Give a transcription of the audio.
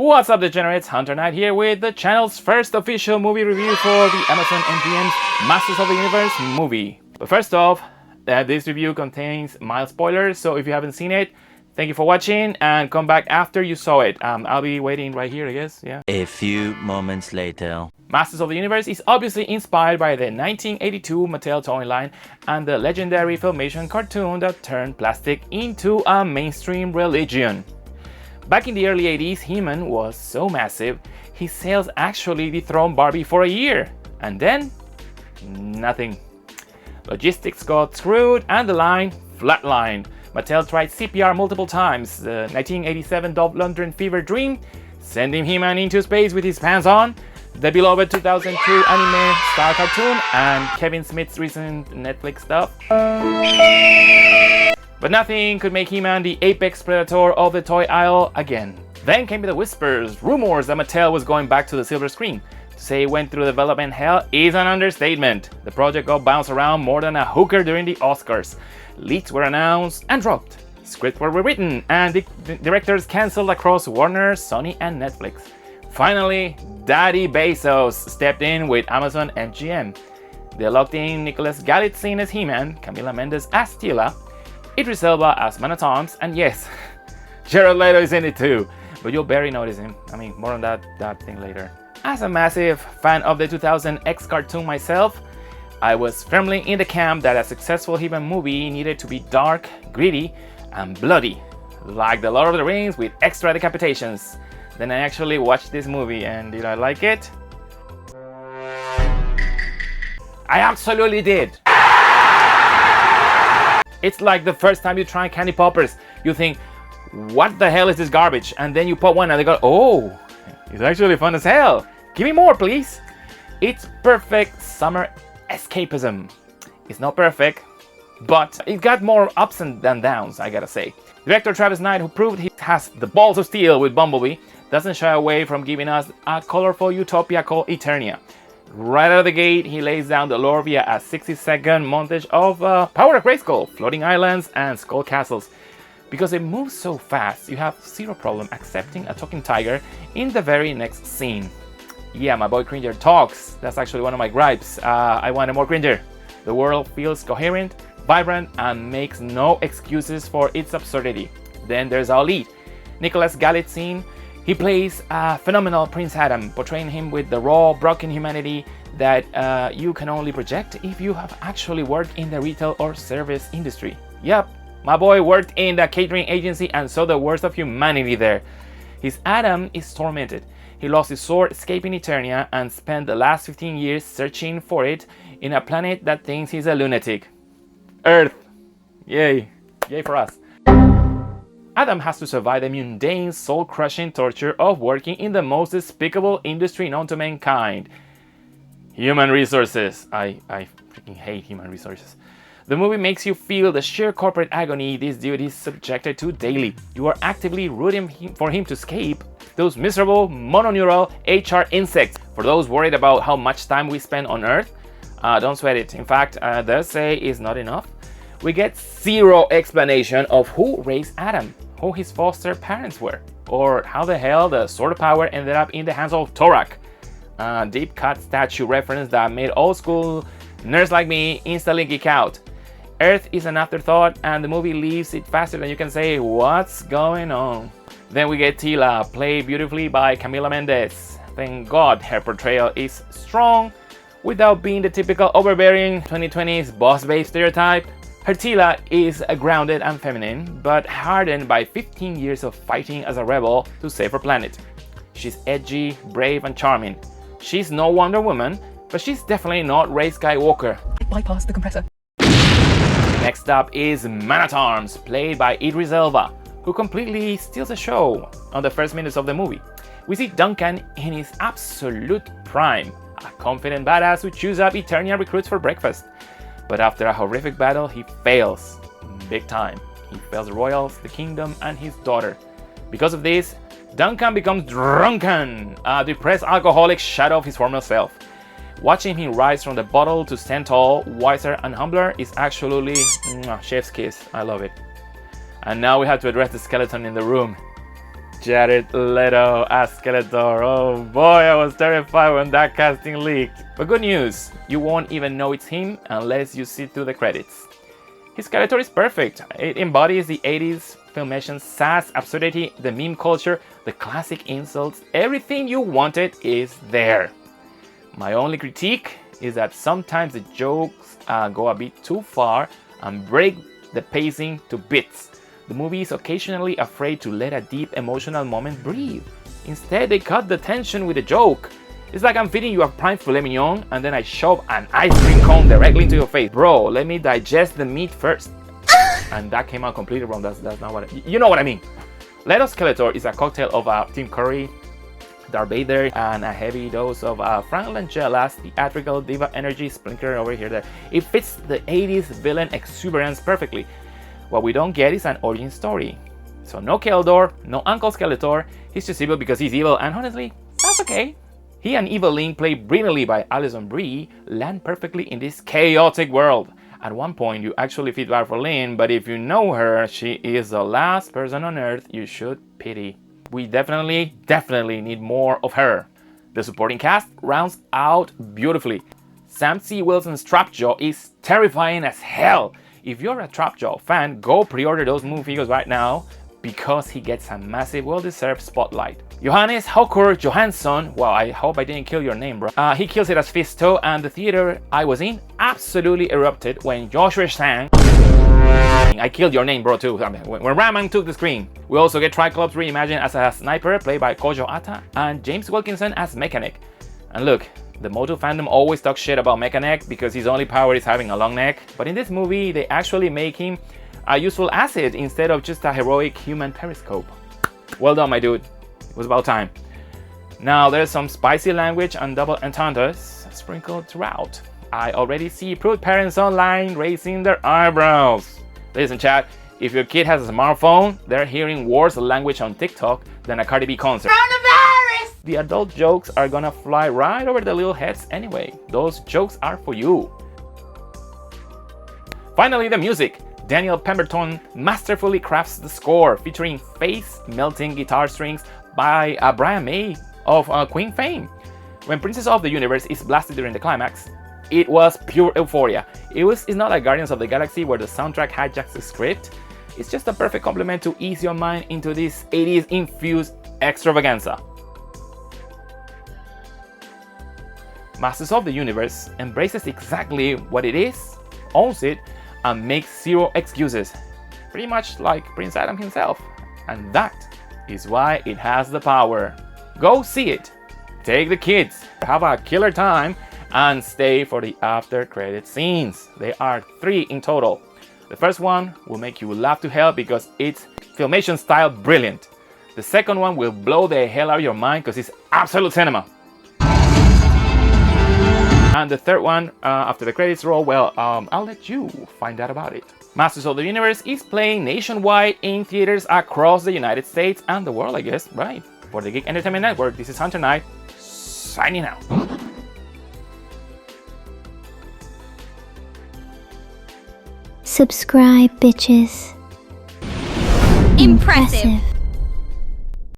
What's up, degenerates? Hunter Knight here with the channel's first official movie review for the Amazon MGM's Masters of the Universe movie. But first off, this review contains mild spoilers, so if you haven't seen it, thank you for watching and come back after you saw it. I'll be waiting right here, I guess, yeah. A few moments later. Masters of the Universe is obviously inspired by the 1982 Mattel toy line and the legendary Filmation cartoon that turned plastic into a mainstream religion. Back in the early 80s, He-Man was so massive, his sales actually dethroned Barbie for a year. And then, nothing. Logistics got screwed and the line flatlined. Mattel tried CPR multiple times. The 1987 Dolph Lundgren fever dream, sending He-Man into space with his pants on, the beloved 2002 anime style cartoon, and Kevin Smith's recent Netflix stuff. But nothing could make He-Man the apex predator of the toy aisle again. Then came the whispers, rumors that Mattel was going back to the silver screen. To say it went through development hell is an understatement. The project got bounced around more than a hooker during the Oscars. Leaks were announced and dropped. Scripts were rewritten and the directors cancelled across Warner, Sony and Netflix. Finally, Daddy Bezos stepped in with Amazon MGM. They locked in Nicholas Galitzine as He-Man, Camila Mendes as Teela, Idris Elba as Man-at-Arms, and yes, Jared Leto is in it too, but you'll barely notice him. I mean, more on that thing later. As a massive fan of the 2000X cartoon myself, I was firmly in the camp that a successful He-Man movie needed to be dark, gritty, and bloody, like The Lord of the Rings with extra decapitations. Then I actually watched this movie, and did I like it? I absolutely did! It's like the first time you try candy poppers. You think, what the hell is this garbage? And then you pop one and they go, oh, it's actually fun as hell. Give me more, please. It's perfect summer escapism. It's not perfect, but it got more ups than downs, I gotta say. Director Travis Knight, who proved he has the balls of steel with Bumblebee, doesn't shy away from giving us a colorful utopia called Eternia. Right out of the gate, he lays down the lore via a 60-second montage of Power of Grayskull, floating islands, and skull castles. Because it moves so fast, you have zero problem accepting a talking tiger in the very next scene. Yeah, my boy Cringer talks. That's actually one of my gripes. I wanted more Cringer. The world feels coherent, vibrant, and makes no excuses for its absurdity. Then there's our lead, Nicholas Galitzine. He plays a phenomenal Prince Adam, portraying him with the raw, broken humanity that you can only project if you have actually worked in the retail or service industry. Yep, my boy worked in the catering agency and saw the worst of humanity there. His Adam is tormented. He lost his sword escaping Eternia and spent the last 15 years searching for it in a planet that thinks he's a lunatic. Earth. Yay. Yay for us. Adam has to survive the mundane, soul-crushing torture of working in the most despicable industry known to mankind. Human resources. I freaking hate human resources. The movie makes you feel the sheer corporate agony this dude is subjected to daily. You are actively rooting for him to escape those miserable, mononeural HR insects. For those worried about how much time we spend on Earth, don't sweat it. In fact, they'll say it's not enough. We get zero explanation of who raised Adam, who his foster parents were, or how the hell the Sword of Power ended up in the hands of Torak. Deep cut statue reference that made old school nerds like me instantly geek out. Earth is an afterthought and the movie leaves it faster than you can say what's going on. Then we get Teela, played beautifully by Camila Mendes. Thank God her portrayal is strong without being the typical overbearing 2020s boss babe stereotype. Her Teela is grounded and feminine, but hardened by 15 years of fighting as a rebel to save her planet. She's edgy, brave, and charming. She's no Wonder Woman, but she's definitely not Rey Skywalker. Bypass the compressor. Next up is Man-at-Arms, played by Idris Elba, who completely steals the show on the first minutes of the movie. We see Druncan in his absolute prime, a confident badass who chews up Eternia recruits for breakfast. But after a horrific battle, he fails. Big time. He fails the royals, the kingdom, and his daughter. Because of this, Duncan becomes Druncan, a depressed alcoholic shadow of his former self. Watching him rise from the bottle to stand tall, wiser, and humbler is absolutely chef's kiss. I love it. And now we have to address the skeleton in the room. Jared Leto as Skeletor. Oh boy, I was terrified when that casting leaked. But good news, you won't even know it's him unless you see through the credits. His Skeletor is perfect. It embodies the 80s Filmation sass absurdity, the meme culture, the classic insults. Everything you wanted is there. My only critique is that sometimes the jokes go a bit too far and break the pacing to bits. The movie is occasionally afraid to let a deep emotional moment breathe. Instead, they cut the tension with a joke. It's like I'm feeding you a prime filet mignon and then I shove an ice cream cone directly into your face. Bro, let me digest the meat first. And that came out completely wrong. That's not what you know what I mean. Leto Skeletor is a cocktail of Tim Curry, Darth Vader, and a heavy dose of Frank Langella's theatrical diva energy splintered over here. There, it fits the 80s villain exuberance perfectly. What we don't get is an origin story. So no Keldor, no Uncle Skeletor. He's just evil because he's evil, and honestly, that's okay. He and Evil Link, played brilliantly by Alison Brie, land perfectly in this chaotic world. At one point, you actually feel bad for Lynn, but if you know her, she is the last person on Earth you should pity. We definitely need more of her. The supporting cast rounds out beautifully. Sam C. Wilson's Trapjaw is terrifying as hell. If you're a Trapjaw fan, go pre-order those movie figures right now because he gets a massive, well-deserved spotlight. Johannes Haukur Johansson, wow, I hope I didn't kill your name, bro. He kills it as Fisto, and the theater I was in absolutely erupted when Joshua sang. I killed your name, bro, too. I mean, when Raman took the screen. We also get Triclops reimagined as a sniper, played by Kojo Atta, and James Wilkinson as Mekaneck. And look, the Moto fandom always talks shit about Mekaneck because his only power is having a long neck, but in this movie, they actually make him a useful asset instead of just a heroic human periscope. Well done, my dude. It was about time. Now there's some spicy language and double entendres sprinkled throughout. I already see prude parents online raising their eyebrows. Listen, chat, if your kid has a smartphone, they're hearing worse language on TikTok than a Cardi B concert. Coronavirus! The adult jokes are gonna fly right over the little heads anyway. Those jokes are for you. Finally, the music. Daniel Pemberton masterfully crafts the score, featuring face-melting guitar strings by Brian May of Queen fame. When Princess of the Universe is blasted during the climax, it was pure euphoria. It's not like Guardians of the Galaxy where the soundtrack hijacks the script. It's just a perfect complement to ease your mind into this 80s infused extravaganza. Masters of the Universe embraces exactly what it is, owns it, and makes zero excuses. Pretty much like Prince Adam himself. And that is why it has the power. Go see it, take the kids, have a killer time, and stay for the after credit scenes. There are 3 in total. The first one will make you laugh to hell because it's Filmation style brilliant. The second one will blow the hell out of your mind because it's absolute cinema. And the third one, after the credits roll, well, I'll let you find out about it. Masters of the Universe is playing nationwide in theaters across the United States and the world, I guess, right? For the Geek Entertainment Network, this is Hunter Knight, signing out. Subscribe, bitches. Impressive.